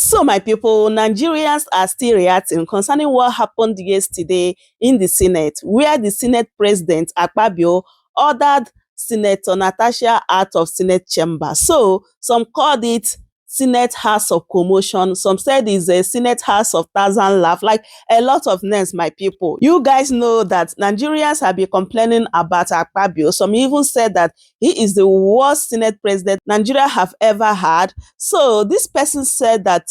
So, my people, Nigerians are still reacting concerning what happened yesterday in the Senate, where the Senate President AKPABIO ordered Senator Natacha out of Senate chamber. So, some called it Senate House of Commotion. Some said it's a Senate House of Thousand Laugh. Like a lot of names, my people. You guys know that Nigerians have been complaining about AKPABIO. Some even said that he is the worst Senate President Nigeria have ever had. So this person said that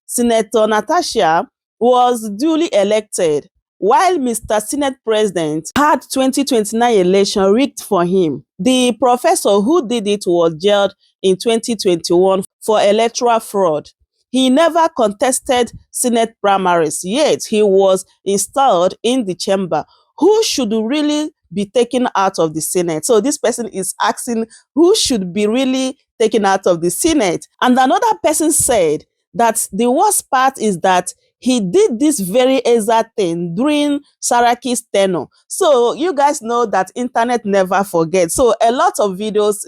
Senator Natacha was duly elected while Mr. Senate President had 2029 election rigged for him. The professor who did it was jailed in 2021 for electoral fraud. He never contested Senate primaries, yet he was installed in the chamber. Who should really be taken out of the Senate? So this person is asking who should be really taken out of the Senate. And another person said that the worst part is that he did this very exact thing during Saraki's tenure. So you guys know that internet never forgets. So a lot of videos,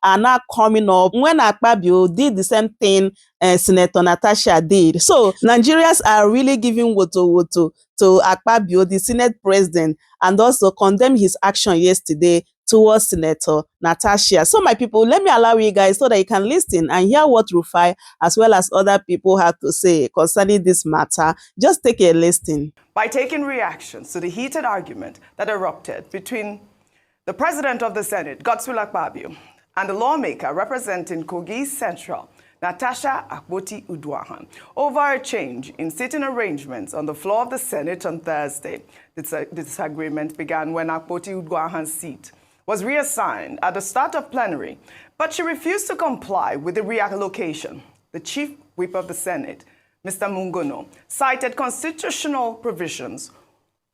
are now coming up when AKPABIO did the same thing Senator Natacha did. So Nigerians are really giving Wotowoto to AKPABIO, the Senate President, and also condemn his action yesterday towards Senator Natacha. So my people, let me allow you guys so that you can listen and hear what Rufai as well as other people have to say concerning this matter. Just take a listen. By taking reactions to the heated argument that erupted between the President of the Senate, Godswill Akpabio, and the lawmaker representing Kogi Central, Natacha And over a change in sitting arrangements on the floor of the Senate on Thursday. The disagreement began when Akpoti-Uduaghan's seat was reassigned at the start of plenary, but she refused to comply with the reallocation. The chief whip of the Senate, Mr. Mungono, cited constitutional provisions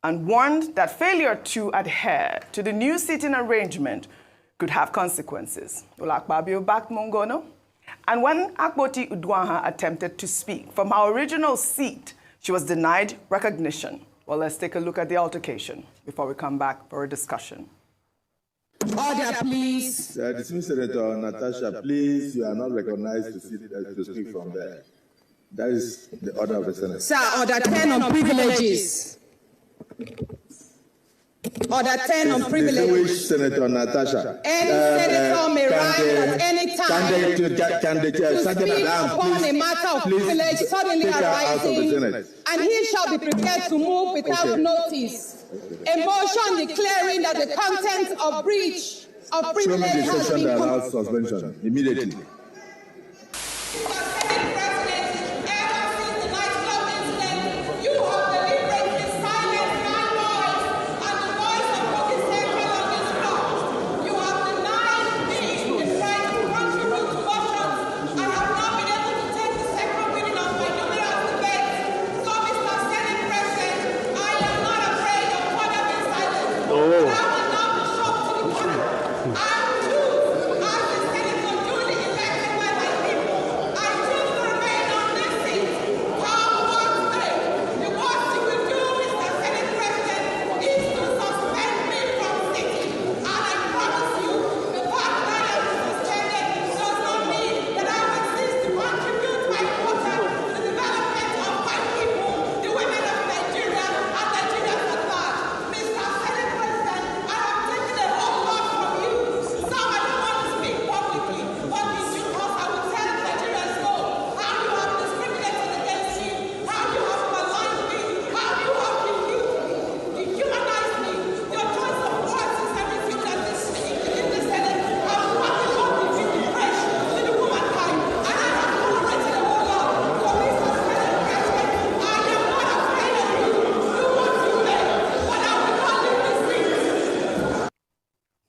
and warned that failure to adhere to the new seating arrangement could have consequences. Akpabio backed Mungono, and when Akpoti-Uduaghan attempted to speak from her original seat, she was denied recognition. Well, let's take a look at the altercation before we come back for a discussion. Order, please. Dismiss Senator Natacha, please. You are not recognized to speak from there. That is the order of the Senate. Sir, order 10 on privileges. Order 10 on privileges. Senator Natacha. Any senator may rise at any time can the to speak upon a matter of privilege suddenly arising, and he shall be prepared to move without notice. A motion declaring that the content of breach of privilege has been allowed suspension immediately.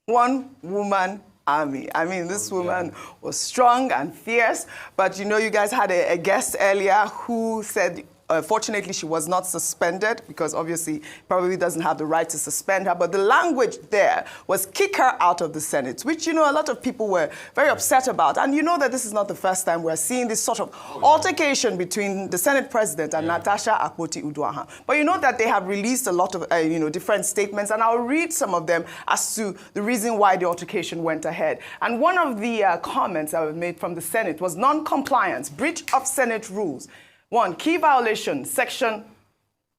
One woman army. I mean, this woman was strong and fierce, but you guys had a guest earlier who said Fortunately, she was not suspended because obviously probably doesn't have the right to suspend her. But the language there was kick her out of the Senate, which, you know, a lot of people were very upset about. And you know that this is not the first time we're seeing this sort of altercation between the Senate President and Natacha Akpabio. But you know that they have released a lot of, different statements, and I'll read some of them as to the reason why the altercation went ahead. And one of the comments that were made from the Senate was non-compliance, breach of Senate rules. 1, key violation, section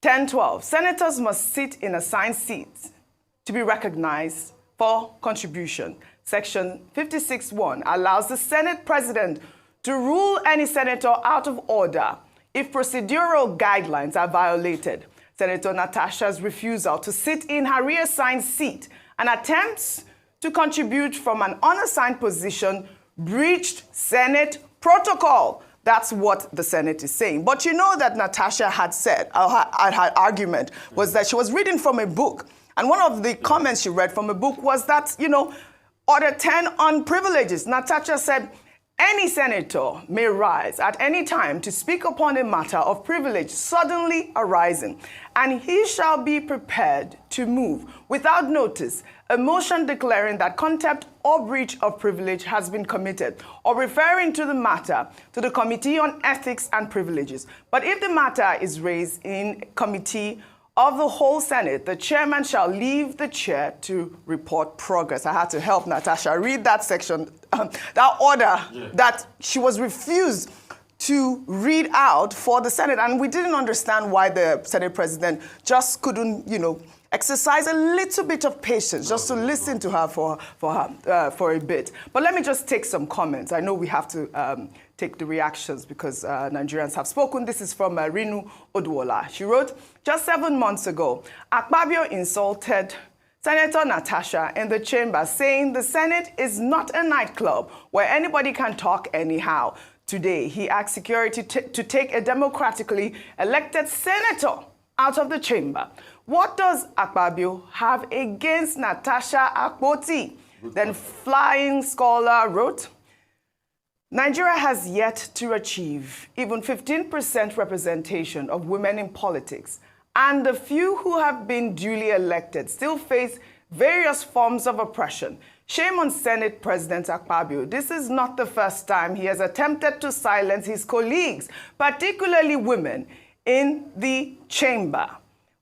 1012. Senators must sit in assigned seats to be recognized for contribution. Section 56(1) allows the Senate President to rule any senator out of order if procedural guidelines are violated. Senator Natacha's refusal to sit in her reassigned seat and attempts to contribute from an unassigned position breached Senate protocol. That's what the Senate is saying. But you know that Natacha had said, her argument was that she was reading from a book. And one of the comments she read from a book was that, Order 10 on privileges. Natacha said, any senator may rise at any time to speak upon a matter of privilege suddenly arising, and he shall be prepared to move without notice a motion declaring that contempt or breach of privilege has been committed, or referring to the matter to the Committee on Ethics and Privileges. But if the matter is raised in Committee of the whole Senate, the chairman shall leave the chair to report progress. I had to help Natacha read that section, that order that she was refused to read out for the Senate. And we didn't understand why the Senate President just couldn't, exercise a little bit of patience just to listen to her for a bit. But let me just take some comments. I know we have to take the reactions because Nigerians have spoken. This is from Rinu Odwola. She wrote, just 7 months ago, Akpabio insulted Senator Natacha in the chamber, saying the Senate is not a nightclub where anybody can talk anyhow. Today, he asked security to take a democratically elected senator out of the chamber. What does Akpabio have against Natacha Akpoti? Then Flying Scholar wrote, Nigeria has yet to achieve even 15% representation of women in politics, and the few who have been duly elected still face various forms of oppression. Shame on Senate President AKPABIO. This is not the first time he has attempted to silence his colleagues, particularly women, in the chamber.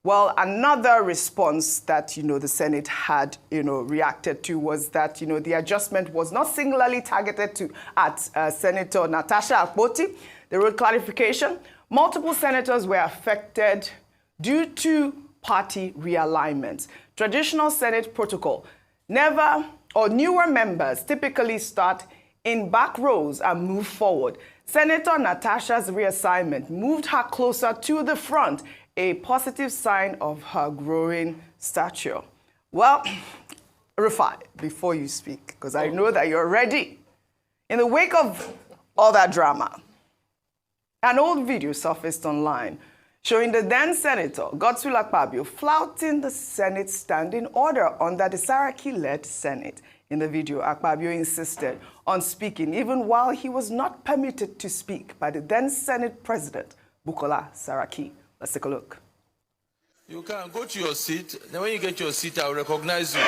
Well, another response that, the Senate had, reacted to was that, the adjustment was not singularly targeted at Senator Natacha Akpoti. They wrote clarification. Multiple senators were affected due to party realignment. Traditional Senate protocol. Newer members typically start in back rows and move forward. Senator Natacha's reassignment moved her closer to the front, a positive sign of her growing stature. Well, Rufai, before you speak, because I know that you're ready. In the wake of all that drama, an old video surfaced online showing the then Senator, Godswill Akpabio, flouting the Senate standing order under the Saraki-led Senate. In the video, Akpabio insisted on speaking even while he was not permitted to speak by the then Senate President, Bukola Saraki. Let's take a look. You can go to your seat. Then when you get to your seat, I'll recognize you.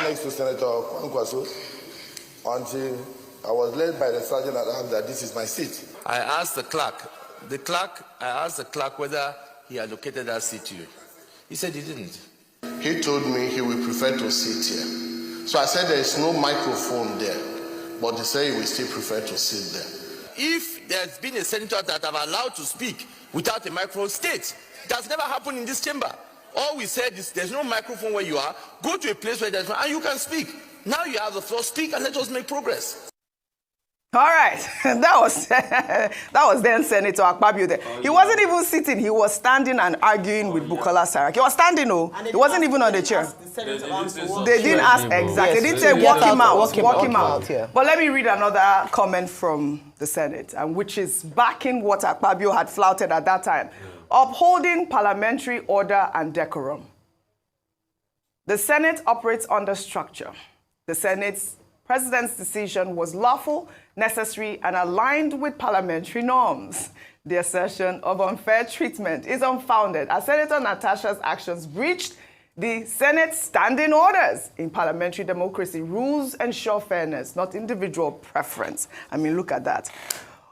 Next to Senator Kwankwaso, until I was led by the sergeant at arms that this is my seat. I asked the clerk whether he allocated that seat to you. He said he didn't. He told me he would prefer to sit here. So I said there is no microphone there, but he said he will still prefer to sit there. If there's been a senator that have allowed to speak without a microphone, state. It has never happened in this chamber. All we said is there's no microphone where you are. Go to a place where there's one and you can speak. Now you have the floor, speak and let us make progress. All right, that was then Senator Akpabio there. He wasn't even sitting, he was standing and arguing with Bukola Saraki. He was standing, he wasn't even on the chair. They didn't ask exactly. They didn't say walk him out. Yeah. But let me read another comment from the Senate, which is backing what Akpabio had flouted at that time. upholding parliamentary order and decorum. The Senate operates under structure. The Senate's President's decision was lawful, necessary, and aligned with parliamentary norms. The assertion of unfair treatment is unfounded, as Senator Natacha's actions breached the Senate's standing orders. In parliamentary democracy, rules ensure fairness, not individual preference. I mean, look at that.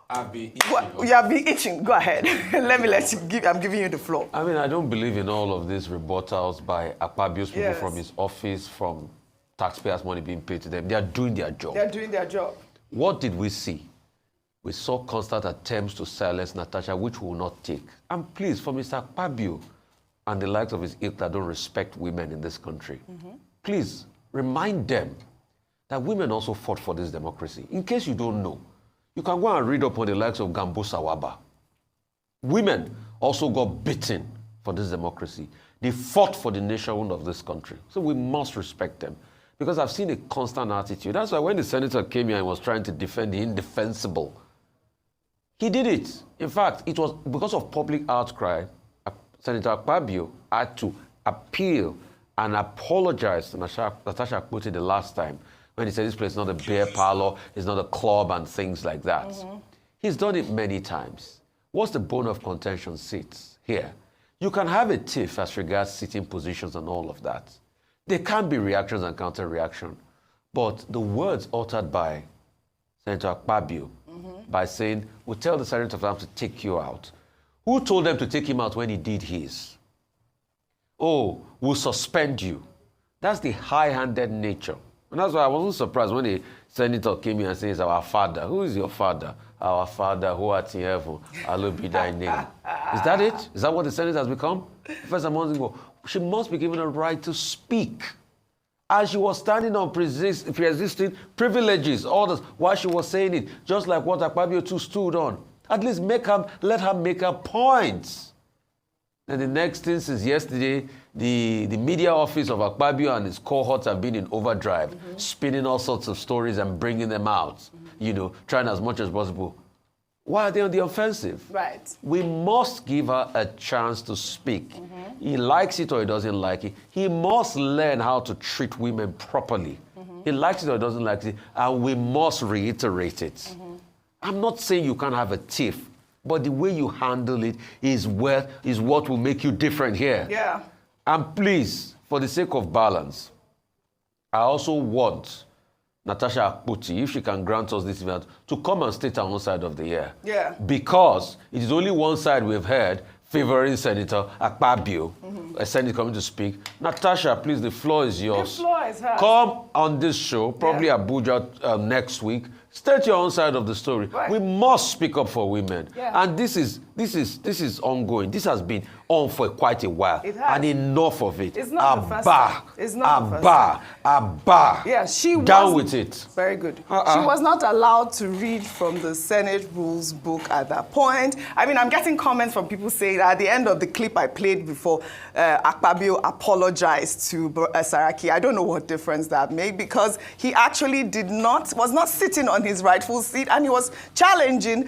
I've been itching. Well, you have been itching. Go ahead. I'm giving you the floor. I mean, I don't believe in all of these rebuttals by Akpabio's people Yes. from his office, from taxpayers' money being paid to them. They are doing their job. They're doing their job. What did we see? We saw constant attempts to silence Natacha, which we will not take. And please, for Mr. Akpabio and the likes of his ilk that don't respect women in this country, please remind them that women also fought for this democracy. In case you don't know, you can go and read up on the likes of Gambo Sawaba. Women also got beaten for this democracy. They fought for the nationhood of this country. So we must respect them. Because I've seen a constant attitude. That's why when the senator came here and was trying to defend the indefensible, he did it. In fact, it was because of public outcry, Senator Akpabio had to appeal and apologize to Natacha Akpabio the last time when he said this place is not a beer parlor, it's not a club and things like that. He's done it many times. What's the bone of contention sits here? You can have a tiff as regards sitting positions and all of that. There can be reactions and counter-reaction. But the words uttered by Senator Akpabio by saying, we'll tell the Senate of them to take you out. Who told them to take him out when he did his? Oh, we'll suspend you. That's the high-handed nature. And that's why I wasn't surprised when the senator came here and says, our father. Who is your father? Our Father who art in heaven, hallowed be thy name. Is that it? Is that what the Senate has become? First among them, she must be given a right to speak. As she was standing on pre-existing privileges, orders, while she was saying it, just like what Akpabio too stood on. At least let her make her points. And the next thing since yesterday, the media office of Akpabio and his cohorts have been in overdrive, spinning all sorts of stories and bringing them out, trying as much as possible. Why are they on the offensive? Right. We must give her a chance to speak. He likes it or he doesn't like it. He must learn how to treat women properly. He likes it or he doesn't like it, and we must reiterate it. I'm not saying you can't have a tiff, but the way you handle it is what will make you different here. Yeah. And please, for the sake of balance, I also want Natacha Akpabio, if she can grant us this event, to come and state her own side of the year. Yeah. Because it is only one side we've heard favoring Senator Akpabio, a senator coming to speak. Natacha, please, the floor is yours. The floor is hers. Come on this show, probably Abuja next week. State your own side of the story. Right. We must speak up for women. Yeah. And this is ongoing. This has been on for quite a while. It has. And enough of it. It's not the first time. It's not the first time. Abba. Yeah, she was down with it. Very good. She was not allowed to read from the Senate rules book at that point. I mean, I'm getting comments from people saying that at the end of the clip I played before, Akpabio apologized to Saraki. I don't know what difference that made, because he actually was not sitting on his rightful seat, and he was challenging,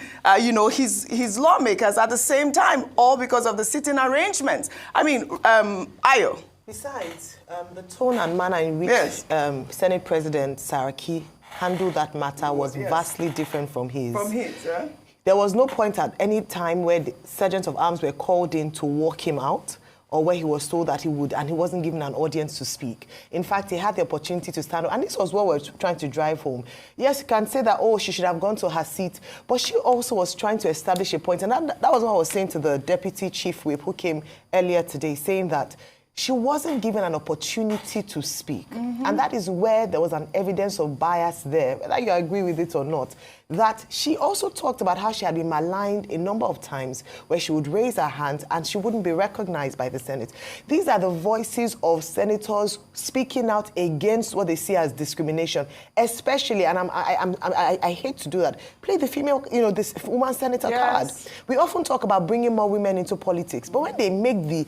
his lawmakers at the same time, all because of the sitting arrangements. I mean, Ayo. Besides, the tone and manner in which Senate President Saraki handled that matter was vastly different from his. From his, yeah? There was no point at any time where the sergeants of arms were called in to walk him out, or where he was told that he would, and he wasn't given an audience to speak. In fact, he had the opportunity to stand up, and this was what we're trying to drive home. Yes, you can say that, she should have gone to her seat, but she also was trying to establish a point, and that was what I was saying to the deputy chief whip who came earlier today, saying that she wasn't given an opportunity to speak. And that is where there was an evidence of bias there, whether you agree with it or not, that she also talked about how she had been maligned a number of times where she would raise her hand and she wouldn't be recognized by the Senate. These are the voices of senators speaking out against what they see as discrimination, especially, and I hate to do that, play the female, this woman senator card. We often talk about bringing more women into politics, but when they make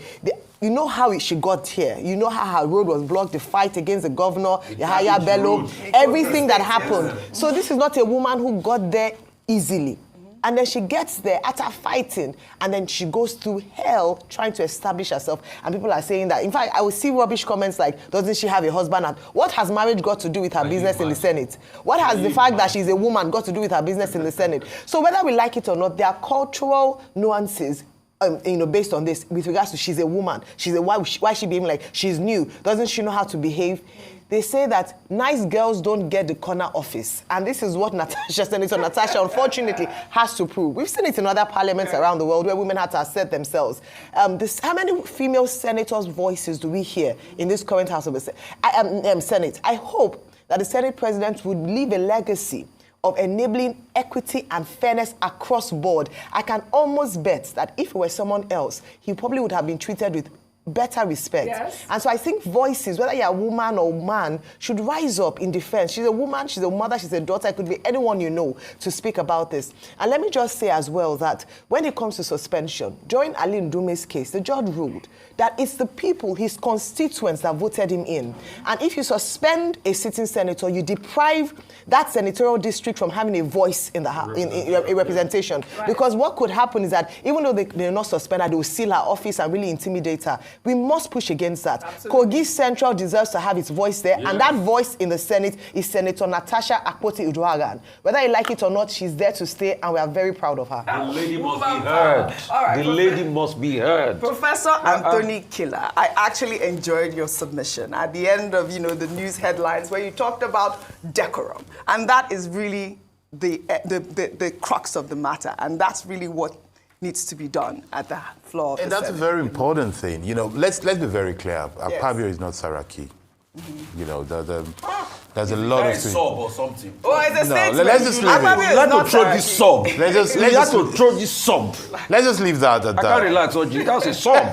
you know how she got here. You know how her road was blocked, the fight against the governor, Yahaya Bello, everything that happened. So this is not a woman who got there easily. And then she gets there after fighting, and then she goes through hell trying to establish herself. And people are saying that, in fact, I will see rubbish comments like, doesn't she have a husband? And what has marriage got to do with her business in the Senate? What has the fact that she's a woman got to do with her business in the Senate? So whether we like it or not, there are cultural nuances based on this, with regards to she's a woman, why she behaving like she's new? Doesn't she know how to behave? They say that nice girls don't get the corner office. And this is what Senator Natacha, unfortunately, has to prove. We've seen it in other parliaments around the world where women had to assert themselves. How many female senators' voices do we hear in this current House of the Senate? I hope that the Senate President would leave a legacy of enabling equity and fairness across board. I can almost bet that if it were someone else, he probably would have been treated with better respect. Yes. And so I think voices, whether you're a woman or man, should rise up in defense. She's a woman, she's a mother, she's a daughter, it could be anyone you know to speak about this. And let me just say as well that when it comes to suspension, during Ali Ndume's case, the judge ruled that it's the people, his constituents, that voted him in. And if you suspend a sitting senator, you deprive that senatorial district from having a voice in the a representation. Right. Because what could happen is that even though they're not suspended, they will seal her office and really intimidate her. We must push against that. Kogi Central deserves to have its voice there, and that voice in the Senate is Senator Natacha Akpabio. Whether you like it or not, she's there to stay, and we are very proud of her. The lady must be heard. Right, the lady must be heard. Professor Anthony Killer, I actually enjoyed your submission at the end of the news headlines where you talked about decorum, and that is really the crux of the matter, and that's really what needs to be done at the floor of the that's Senate. a very important thing. Let's be very clear. Akpabio is not Saraki. There's a lot of things. Sub or something. Oh, it's a statement. Let's just leave it. Let's not throw this sub. Let's just leave that at that. I can't relax, Oji. That's a sub.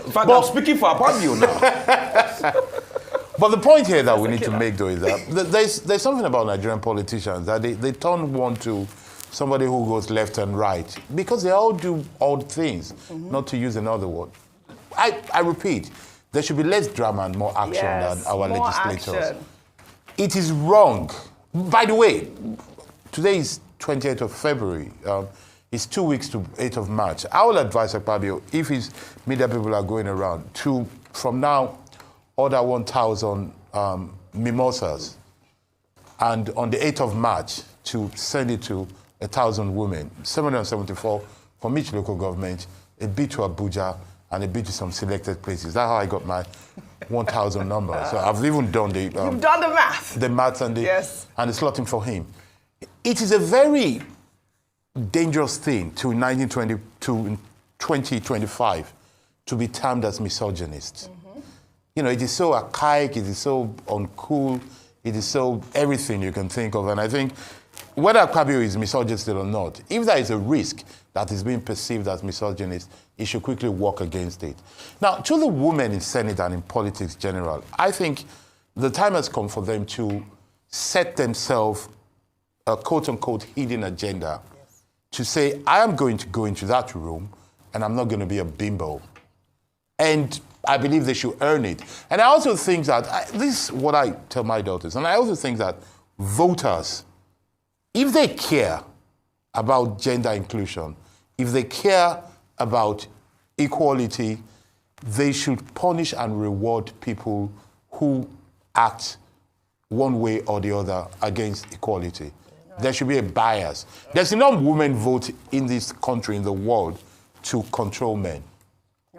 In fact, I'm speaking for Akpabio now. But the point here that we need to make, though, is that there's something about Nigerian politicians that they turn one to somebody who goes left and right because they all do odd things, not to use another word. I repeat, there should be less drama and more action than our legislators. Action. It is wrong. By the way, today is 28th of February. It's 2 weeks to 8th of March. I will advise Akpabio, if his media people are going around, to, from now, order 1,000 mimosas, and on the 8th of March, to send it to 1,000 women, 774 from each local government, a bit to Abuja, and a bit to some selected places. That's how I got my 1,000 number. So I've even done the... You've done the math. The maths and the slotting for him. It is a very dangerous thing to 2025 to be termed as misogynist. It is so archaic, it is so uncool, it is so everything you can think of. And I think whether Akpabio is misogynist or not, if there is a risk that is being perceived as misogynist, he should quickly work against it. Now, to the women in Senate and in politics in general, I think the time has come for them to set themselves a quote-unquote hidden agenda to say, I am going to go into that room and I'm not going to be a bimbo. And I believe they should earn it. And I also think that, this is what I tell my daughters, and I also think that voters, if they care about gender inclusion, if they care about equality, they should punish and reward people who act one way or the other against equality. There should be a bias. There's enough women vote in this country, in the world, to control men.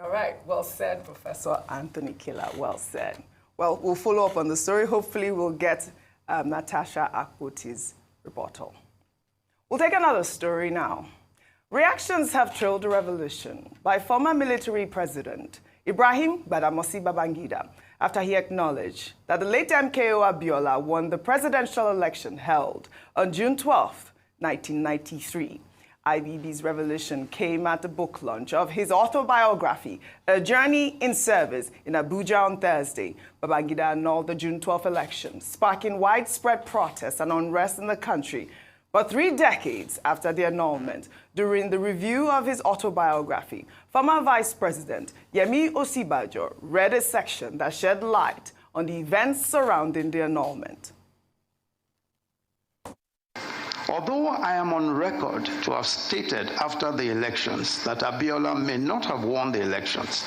All right, well said, Professor Anthony Killer, well said. Well, we'll follow up on the story. Hopefully we'll get Natacha Akpabio's rebuttal. We'll take another story now. Reactions have trailed the revolution by former military president Ibrahim Badamasi Babangida after he acknowledged that the late MKO Abiola won the presidential election held on June 12, 1993. IBB's revolution came at the book launch of his autobiography, A Journey in Service, in Abuja on Thursday. Babangida annulled the June 12 election, sparking widespread protests and unrest in the country. But 3 decades after the annulment, during the review of his autobiography, former Vice President Yemi Osibajo read a section that shed light on the events surrounding the annulment. Although I am on record to have stated after the elections that Abiola may not have won the elections,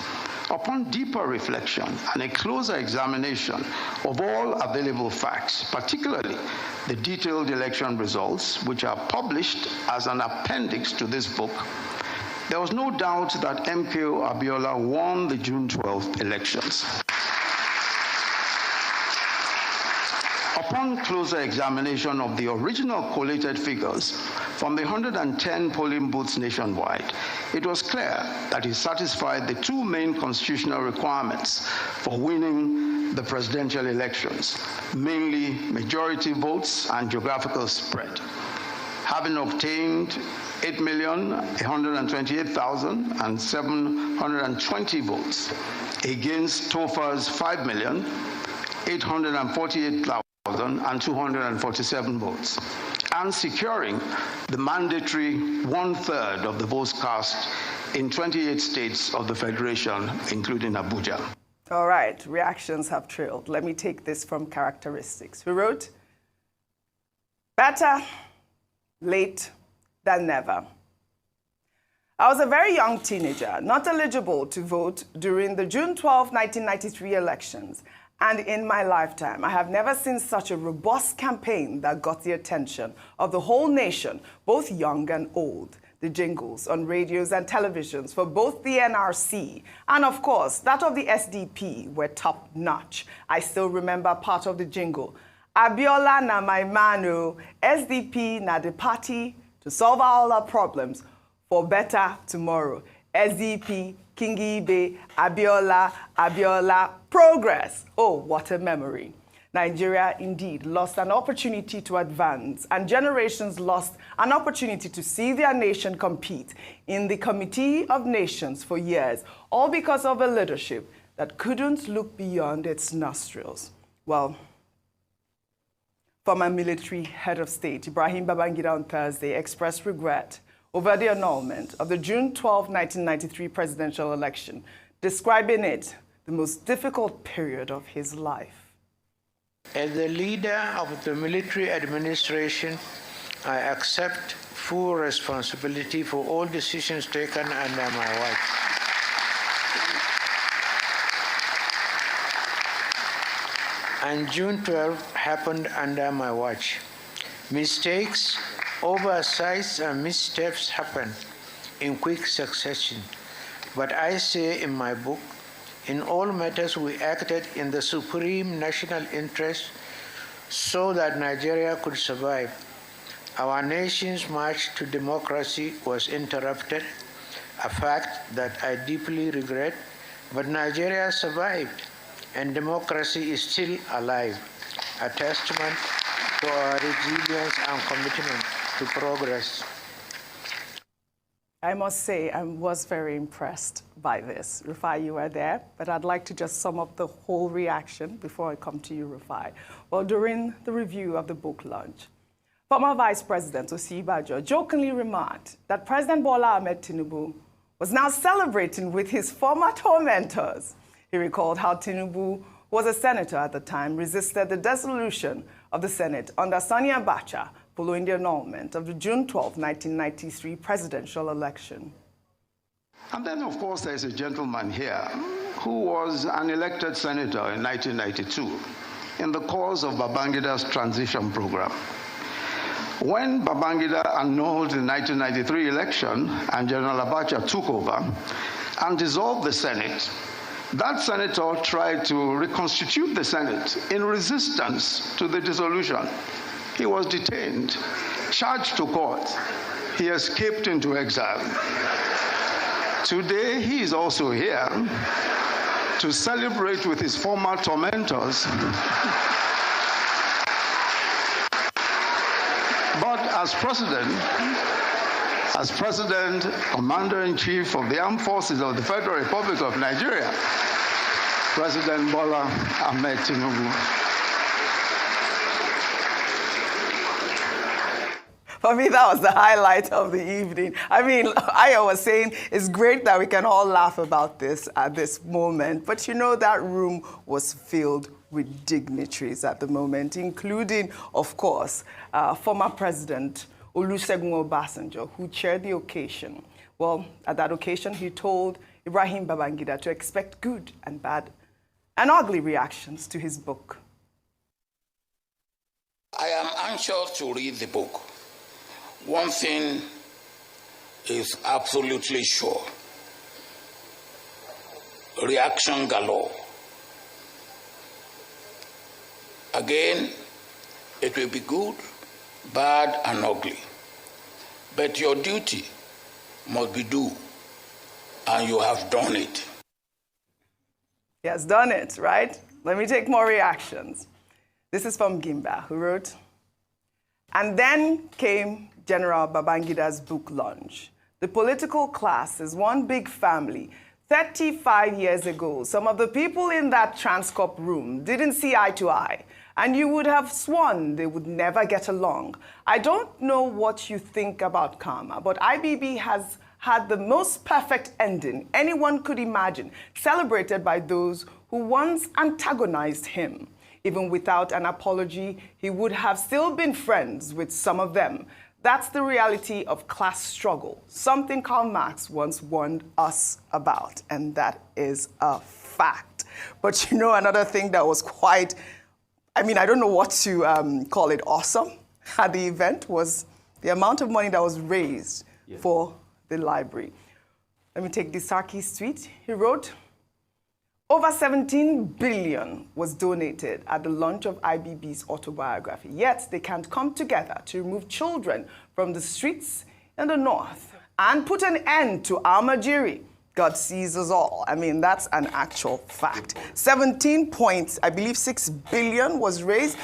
upon deeper reflection and a closer examination of all available facts, particularly the detailed election results, which are published as an appendix to this book, there was no doubt that MKO Abiola won the June 12th elections. Upon closer examination of the original collated figures from the 110 polling booths nationwide, it was clear that he satisfied the two main constitutional requirements for winning the presidential elections, mainly majority votes and geographical spread. Having obtained 8,128,720 votes against Tofa's 5,848,247 votes, and securing the mandatory 1/3 of the votes cast in 28 states of the Federation, including Abuja. All right, reactions have trailed. Let me take this from characteristics. We wrote, better late than never. I was a very young teenager, not eligible to vote during the June 12, 1993 elections. And in my lifetime, I have never seen such a robust campaign that got the attention of the whole nation, both young and old. The jingles on radios and televisions for both the NRC and, of course, that of the SDP were top-notch. I still remember part of the jingle. Abiola na my mano, SDP na the party to solve all our problems for better tomorrow. SDP, Kingibe, Abiola, Abiola, progress. Oh, what a memory. Nigeria indeed lost an opportunity to advance, and generations lost an opportunity to see their nation compete in the Committee of Nations for years, all because of a leadership that couldn't look beyond its nostrils. Well, former military head of state Ibrahim Babangida on Thursday expressed regret over the annulment of the June 12, 1993 presidential election, describing it the most difficult period of his life. As the leader of the military administration, I accept full responsibility for all decisions taken under my watch. And June 12 happened under my watch. Mistakes, oversights, and missteps happen in quick succession. But I say in my book, in all matters we acted in the supreme national interest so that Nigeria could survive. Our nation's march to democracy was interrupted, a fact that I deeply regret, but Nigeria survived and democracy is still alive, a testament to our resilience and commitment to progress. I must say I was very impressed by this. Rufai, you were there, but I'd like to just sum up the whole reaction before I come to you, Rufai. Well, during the review of the book launch, former Vice President Osibajo jokingly remarked that President Bola Ahmed Tinubu was now celebrating with his former tormentors. He recalled how Tinubu, who was a senator at the time, resisted the dissolution of the Senate under Sen Natacha following the annulment of the June 12, 1993 presidential election. And then, of course, there's a gentleman here who was an elected senator in 1992 in the course of Babangida's transition program. When Babangida annulled the 1993 election and General Abacha took over and dissolved the Senate, that senator tried to reconstitute the Senate in resistance to the dissolution. He was detained, charged to court. He escaped into exile. Today, he is also here to celebrate with his former tormentors. But as President, Commander-in-Chief of the Armed Forces of the Federal Republic of Nigeria, President Bola Ahmed Tinubu. For me, that was the highlight of the evening. I mean, I was saying it's great that we can all laugh about this at this moment, but you know that room was filled with dignitaries at the moment, including, of course, former President Olusegun Obasanjo, who chaired the occasion. Well, at that occasion, he told Ibrahim Babangida to expect good and bad and ugly reactions to his book. I am anxious to read the book. One thing is absolutely sure. Reaction galore. Again, it will be good, bad, and ugly. But your duty must be due, and you have done it. He has done it, right? Let me take more reactions. This is from Gimba, who wrote, "And then came General Babangida's book launch. The political class is one big family. 35 years ago, some of the people in that Transcorp room didn't see eye to eye, and you would have sworn they would never get along. I don't know what you think about karma, but IBB has had the most perfect ending anyone could imagine, celebrated by those who once antagonized him. Even without an apology, he would have still been friends with some of them. That's the reality of class struggle, something Karl Marx once warned us about, and that is a fact." But you know, another thing that was quite, I mean, I don't know what to call it, awesome at the event was the amount of money that was raised for the library. Let me take this Sarki's tweet. He wrote, "Over 17 billion was donated at the launch of IBB's autobiography, yet they can't come together to remove children from the streets in the north and put an end to Almajiri. God sees us all." I mean, that's an actual fact. 17.6 billion was raised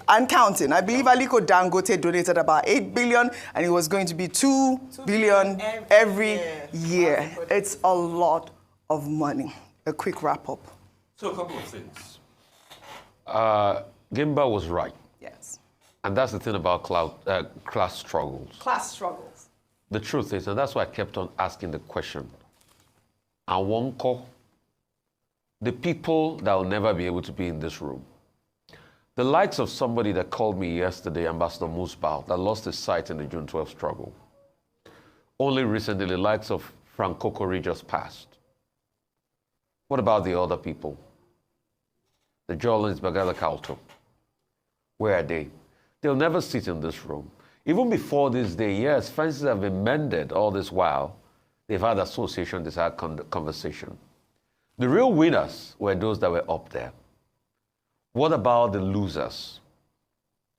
and counting. I believe Aliko Dangote donated about 8 billion, and it was going to be 2 billion every year. It's a lot of money. A quick wrap up. So a couple of things. Gimba was right. Yes. And that's the thing about class struggles. Class struggles. The truth is, and that's why I kept on asking the question, Awonko, the people that will never be able to be in this room, the likes of somebody that called me yesterday, Ambassador Musbao, that lost his sight in the June 12th struggle. Only recently, the likes of Frank Kokori just passed. What about the other people? The Jolins, Bagala Kalto. Where are they? They'll never sit in this room. Even before this day, yes, fences have been mended all this while. They've had association, they've had conversation. The real winners were those that were up there. What about the losers?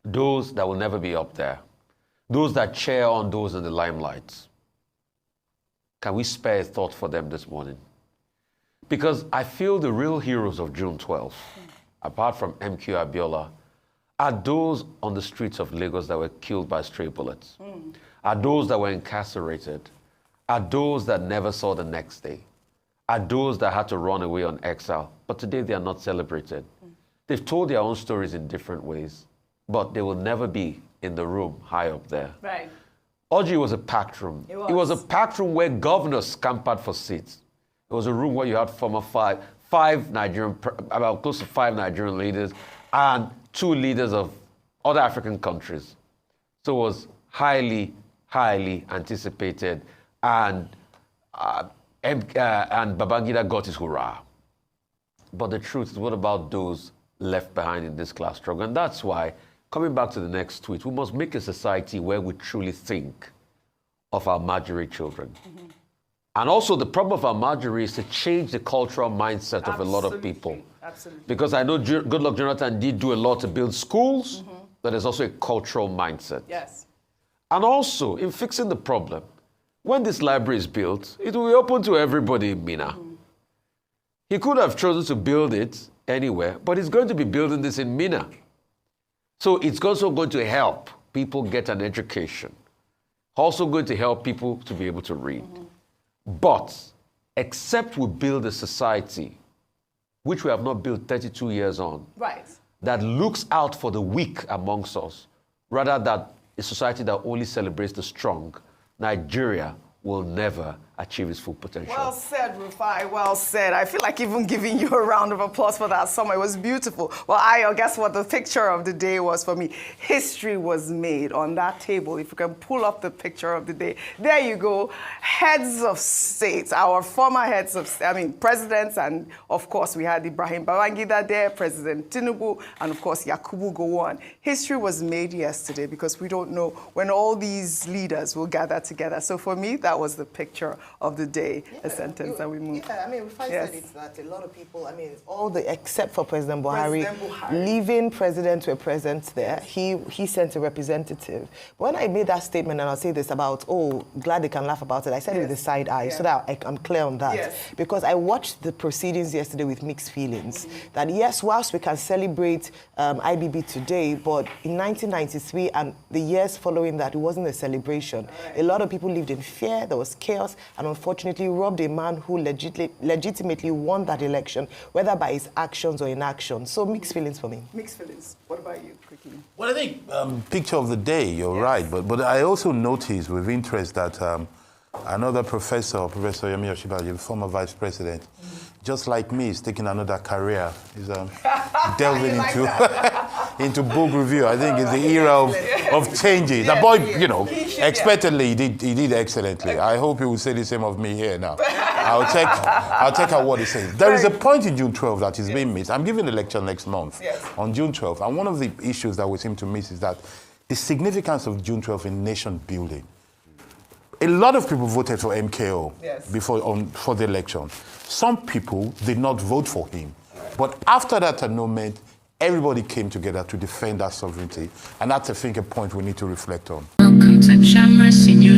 Those that will never be up there. Those that cheer on those in the limelight. Can we spare a thought for them this morning? Because I feel the real heroes of June 12th, apart from MQ Abiola, are those on the streets of Lagos that were killed by stray bullets, are those that were incarcerated, are those that never saw the next day, are those that had to run away on exile, but today they are not celebrated. They've told their own stories in different ways, but they will never be in the room high up there. Right. Orji was a packed room. It was a packed room where governors scampered for seats. It was a room where you had about close to five Nigerian leaders and 2 leaders of other African countries. So it was highly, highly anticipated, and Babangida got his hurrah. But the truth is, what about those left behind in this class struggle? And that's why, coming back to the next tweet, we must make a society where we truly think of our Marjorie children. And also, the problem of our Marjorie is to change the cultural mindset of a lot of people. Absolutely. Because I know Goodluck Jonathan did do a lot to build schools, but there's also a cultural mindset. Yes. And also, in fixing the problem, when this library is built, it will be open to everybody in Mina. He could have chosen to build it anywhere, but he's going to be building this in Mina. So it's also going to help people get an education. Also going to help people to be able to read. But except we build a society, which we have not built 32 years on, Right. that looks out for the weak amongst us, rather than a society that only celebrates the strong, Nigeria will never achieve its full potential. Well said, Rufai, well said. I feel like even giving you a round of applause for that summer. It was beautiful. Well, Ayo, guess what the picture of the day was for me? History was made on that table. If you can pull up the picture of the day. There you go. Heads of states, our former heads of, presidents, and of course we had Ibrahim Babangida there, President Tinubu, and of course Yakubu Gowon. History was made yesterday because we don't know when all these leaders will gather together. So for me, that was the picture of the day, a sentence that we moved. Yeah, Rufai said it's that a lot of people, except for President Buhari, leaving presidents were present there. He sent a representative. When I made that statement, and I'll say this about, glad they can laugh about it, I said it with a side eye, so that I'm clear on that. Because I watched the proceedings yesterday with mixed feelings. That yes, whilst we can celebrate IBB today, but in 1993 and the years following that, it wasn't a celebration. A lot of people lived in fear, there was chaos, and unfortunately robbed a man who legitimately won that election, whether by his actions or inactions. So mixed feelings for me. Mixed feelings. What about you, quickly? Well, I think picture of the day, you're right, but I also noticed with interest that another professor, Professor Yemi Oshibaji, former vice president, just like me, is taking another career. He's delving into book review. I think it's the era of changes. The boy, expectedly, he did excellently. I hope he will say the same of me here now. I'll check out what he says. There is a point in June 12th that is being missed. I'm giving a lecture next month on June 12th, and one of the issues that we seem to miss is that the significance of June 12th in nation building. A lot of people voted for MKO for the election. Some people did not vote for him. But after that annulment, everybody came together to defend our sovereignty. And that's, I think, a point we need to reflect on. Welcome to Shamra Senior